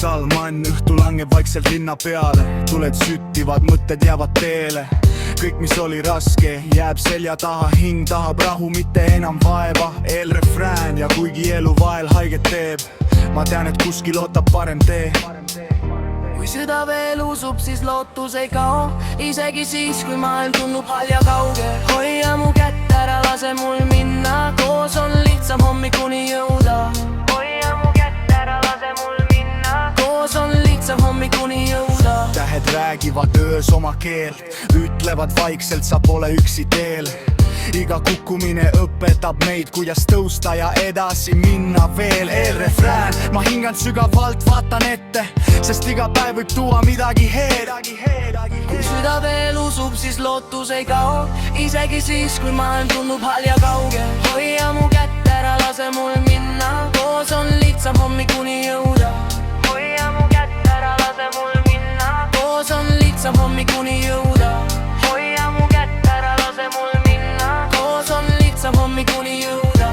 Salman, õhtu langeb vaikselt linna peale. Tuled süttivad, mõtted jäävad teele. Kõik, mis oli raske, jääb selja taha. Hing tahab rahu, mitte enam vaeva. Eelrefrään ja kuigi elu vahel haiget teeb, ma tean, et kuskil ootab parem tee. Kui süda veel usub, siis lootus ei kao. Isegi siis, kui maailm tundub hall ja kauge. Hoia mu kätt, ära lase mul minna. Koos on lihtsam hommikuni jõuda. Hoia mu kätt, ära lase mul minna. Koos on lihtsam hommikuni jõuda. Tähed räägivad öös oma keelt, ütlevad vaikselt, sa pole üksi teel. Iga kukkumine õpetab meid, kuidas tõusta ja edasi minna veel. Eelrefrään, ma hingan sügavalt, vaatan ette, sest iga päev võib tuua midagi head. Kui süda veel usub, siis lootus ei kao. Isegi siis, kui maailm tundub hall ja kauge. Hoia mu kätt, ära lase mul minna. Koos on lihtsam hommikuni jõuda. Hoia mu kätt, ära lase mul minna. Koos on lihtsam hommikuni jõuda. Hoia mu kätt, ära lase mul minna. Koos on lihtsam hommikuni jõuda.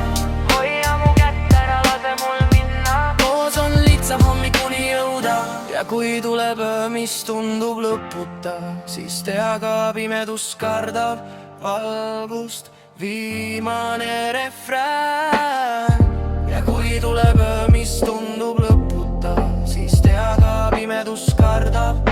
Hoia mu kätt, ära lase mul minna. Koos on lihtsam hommikuni jõuda. Ja kui tuleb öö, mis tundub lõputa, siis tea ka pimedus kardab valgust. Viimane refrään. Ja kui tuleb öö, mis tundub lõputa, siis tea ka pimedus kardab